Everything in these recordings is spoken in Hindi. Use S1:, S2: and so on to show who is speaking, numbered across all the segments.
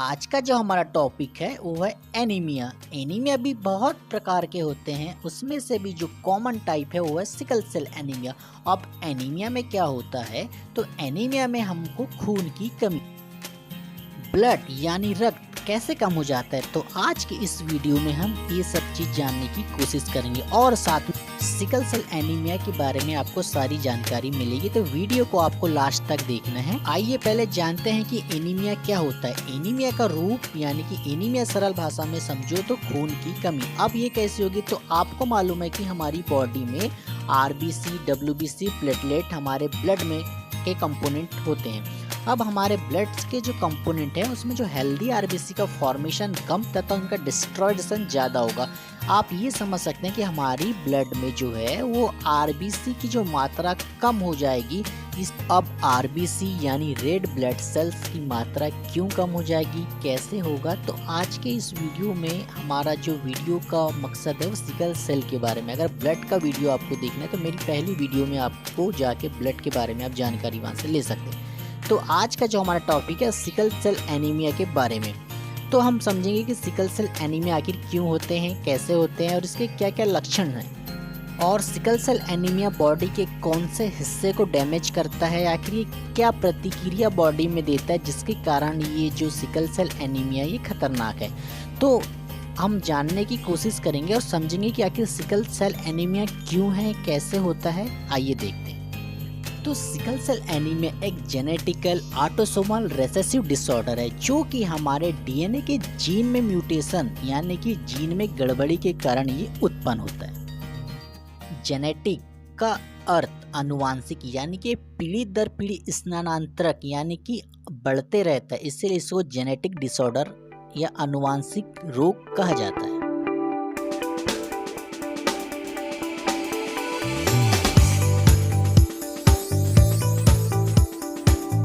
S1: आज का जो हमारा टॉपिक है वो है एनीमिया। एनीमिया भी बहुत प्रकार के होते हैं, उसमें से भी जो कॉमन टाइप है वो है सिकल सेल एनीमिया। अब एनीमिया में क्या होता है, तो एनीमिया में हमको खून की कमी, ब्लड यानी रक्त कैसे कम हो जाता है, तो आज की इस वीडियो में हम ये सब चीज जानने की कोशिश करेंगे और साथ में सिकल सेल एनीमिया के बारे में आपको सारी जानकारी मिलेगी। तो वीडियो को आपको लास्ट तक देखना है। आइए पहले जानते हैं कि एनीमिया क्या होता है। एनीमिया का रूप यानी कि एनीमिया सरल भाषा में समझो तो खून की कमी। अब ये कैसे होगी, तो आपको मालूम है कि हमारी बॉडी में आरबीसी, डब्ल्यूबीसी, प्लेटलेट हमारे ब्लड में के कंपोनेंट होते हैं। अब हमारे ब्लड के जो कंपोनेंट है उसमें जो हेल्दी आरबीसी का फॉर्मेशन कम तथा उनका डिस्ट्रॉयशन ज़्यादा होगा। आप ये समझ सकते हैं कि हमारी ब्लड में जो है वो आरबीसी की जो मात्रा कम हो जाएगी। अब आरबीसी यानी रेड ब्लड सेल्स की मात्रा क्यों कम हो जाएगी, कैसे होगा, तो आज के इस वीडियो में हमारा जो वीडियो का मकसद है वो सिकल सेल के बारे में। अगर ब्लड का वीडियो आपको देखना है तो मेरी पहली वीडियो में आपको जाके ब्लड के बारे में आप जानकारी वहाँ से ले सकते हैं। तो आज का जो हमारा टॉपिक है सिकल सेल एनीमिया के बारे में, तो हम समझेंगे कि सिकल सेल एनीमिया आखिर क्यों होते हैं, कैसे होते हैं और इसके क्या क्या लक्षण हैं, और सिकल सेल एनीमिया बॉडी के कौन से हिस्से को डैमेज करता है, आखिर ये क्या प्रतिक्रिया बॉडी में देता है जिसके कारण ये जो सिकल सेल एनीमिया ये खतरनाक है। तो हम जानने की कोशिश करेंगे और समझेंगे कि आखिर सिकल सेल एनीमिया क्यों है, कैसे होता है। आइए देखते हैं। तो सिकल सेल एनीमिया एक जेनेटिकल ऑटोसोमल रिसेसिव डिसऑर्डर है जो कि हमारे डीएनए के जीन में म्यूटेशन यानी कि जीन में गड़बड़ी के कारण ये उत्पन्न होता है। जेनेटिक का अर्थ आनुवांशिक यानी कि पीढ़ी दर पीढ़ी स्थानांतरक यानी कि बढ़ते रहता है, इसलिए इसको जेनेटिक डिसऑर्डर या आनुवांशिक रोग कहा जाता है।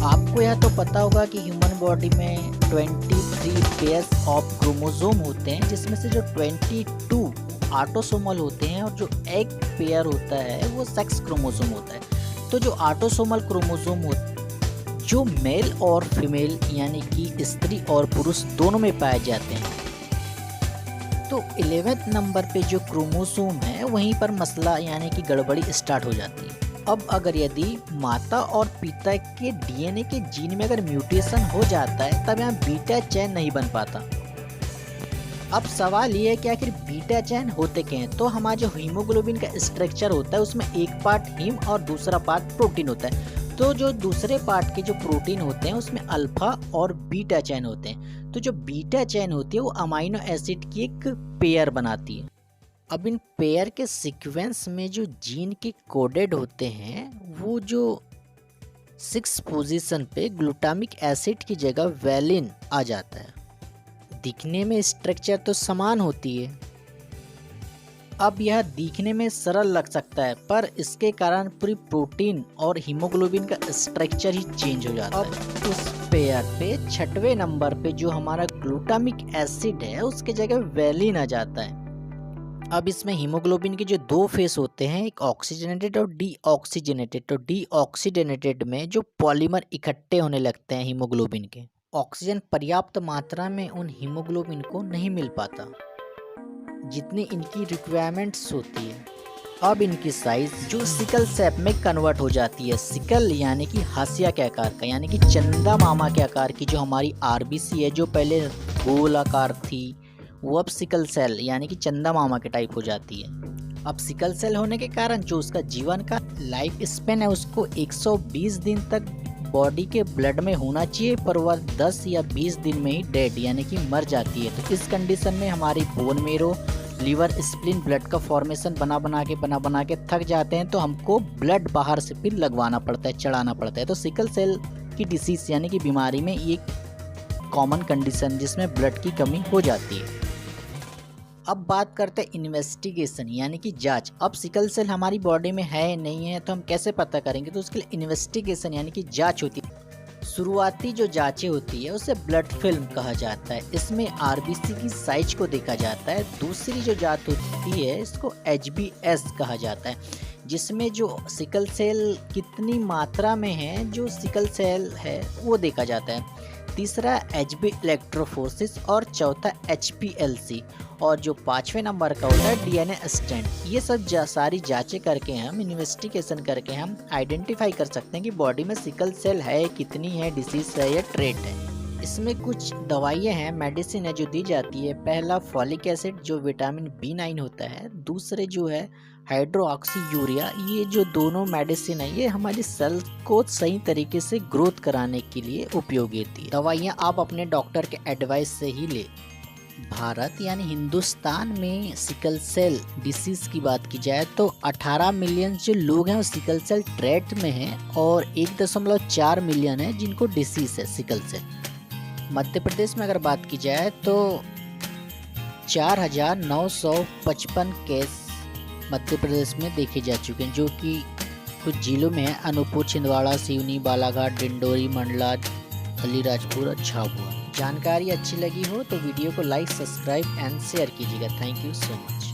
S1: आपको यह तो पता होगा कि ह्यूमन बॉडी में 23 पेयर्स ऑफ क्रोमोसोम होते हैं, जिसमें से जो 22 ऑटोसोमल होते हैं और जो एक पेयर होता है वो सेक्स क्रोमोसोम होता है। तो जो ऑटोसोमल क्रोमोसोम होते हैं जो मेल और फीमेल यानी कि स्त्री और पुरुष दोनों में पाए जाते हैं। तो 11वें नंबर पे जो क्रोमोसोम है वहीं पर मसला यानी कि गड़बड़ी स्टार्ट हो जाती है। अब अगर यदि माता और पिता के डीएनए के जीन में अगर म्यूटेशन हो जाता है तब यहाँ बीटा चैन नहीं बन पाता। अब सवाल ये है कि आखिर बीटा चैन होते क्या हैं, तो हमारा जो हीमोग्लोबिन का स्ट्रक्चर होता है उसमें एक पार्ट हीम और दूसरा पार्ट प्रोटीन होता है। तो जो दूसरे पार्ट के जो प्रोटीन होते हैं उसमें अल्फा और बीटा चैन होते हैं। तो जो बीटा चैन होती है वो अमाइनो एसिड की एक पेयर बनाती है। अब इन पेयर के सीक्वेंस में जो जीन के कोडेड होते हैं वो जो 6 पोजीशन पे ग्लूटामिक एसिड की जगह वैलिन आ जाता है। दिखने में स्ट्रक्चर तो समान होती है। अब यह दिखने में सरल लग सकता है पर इसके कारण पूरी प्रोटीन और हीमोग्लोबिन का स्ट्रक्चर ही चेंज हो जाता है। अब उस पेयर पे 6वें नंबर पे जो हमारा ग्लूटामिक एसिड है उसके जगह वैलिन आ जाता है। अब इसमें हीमोग्लोबिन के जो 2 फेस होते हैं, एक ऑक्सीजनेटेड और डीऑक्सीजनेटेड। तो डीऑक्सीजनेटेड में जो पॉलीमर इकट्ठे होने लगते हैं हीमोग्लोबिन के, ऑक्सीजन पर्याप्त मात्रा में उन हीमोग्लोबिन को नहीं मिल पाता जितनी इनकी रिक्वायरमेंट्स होती है। अब इनकी साइज जो सिकल शेप में कन्वर्ट हो जाती है। सिकल यानी कि हाशिया के आकार का यानी कि चंदा मामा के आकार की जो हमारी आरबीसी है जो पहले गोल आकार थी वो अब सिकल सेल यानी कि चंदा मामा के टाइप हो जाती है। अब सिकल सेल होने के कारण जो उसका जीवन का लाइफ स्पेन है उसको 120 दिन तक बॉडी के ब्लड में होना चाहिए, पर वह 10 या 20 दिन में ही डेड यानी कि मर जाती है। तो इस कंडीशन में हमारी bone marrow, liver, spleen blood का फॉर्मेशन बना बना के थक जाते हैं, तो हमको ब्लड बाहर से फिर लगवाना पड़ता है, चढ़ाना पड़ता है। तो सिकल सेल की डिसीज यानी कि बीमारी में ये कॉमन कंडीशन जिसमें ब्लड की कमी हो जाती है। अब बात करते हैं इन्वेस्टिगेशन यानी कि जांच। अब सिकल सेल हमारी बॉडी में है नहीं है तो हम कैसे पता करेंगे, तो उसके लिए इन्वेस्टिगेशन यानी कि जांच होती है। शुरुआती जो जांचें होती है उसे ब्लड फिल्म कहा जाता है। इसमें आरबीसी की साइज को देखा जाता है। दूसरी जो जांच होती है इसको एचबीएस कहा जाता है, जिसमें जो सिकल सेल कितनी मात्रा में है जो सिकल सेल है वो देखा जाता है। तीसरा HB इलेक्ट्रोफोरेसिस और चौथा HPLC और जो 5वें नंबर का होता है DNA स्टैंड। ये सब सारी जांचें करके हम इन्वेस्टिगेशन करके हम आइडेंटिफाई कर सकते हैं कि बॉडी में सिकल सेल है, कितनी है, डिसीज है या ट्रेट है। इसमें कुछ दवाइयाँ हैं, मेडिसिन है जो दी जाती है। पहला फॉलिक एसिड जो विटामिन B9 होता है, दूसरे जो है हाइड्रोक्सी यूरिया। ये जो दोनों मेडिसिन है ये हमारी सेल को सही तरीके से ग्रोथ कराने के लिए उपयोगी होती है। दवाइयाँ आप अपने डॉक्टर के एडवाइस से ही ले। भारत यानी हिंदुस्तान में सिकल सेल डिसीज की बात की जाए तो 18 मिलियन जो लोग हैं वो सिकल सेल ट्रेट में हैं और 1.4 मिलियन है जिनको डिसीज है सिकल सेल। मध्य प्रदेश में अगर बात की जाए तो 4,955 केस मध्य प्रदेश में देखे जा चुके हैं, जो कि कुछ जिलों में है अनूपपुर, छिंदवाड़ा, सिवनी, बालाघाट, डिंडोरी, मंडला, अलीराजपुर और झाबुआ। जानकारी अच्छी लगी हो तो वीडियो को लाइक, सब्सक्राइब एंड शेयर कीजिएगा। Thank you so much.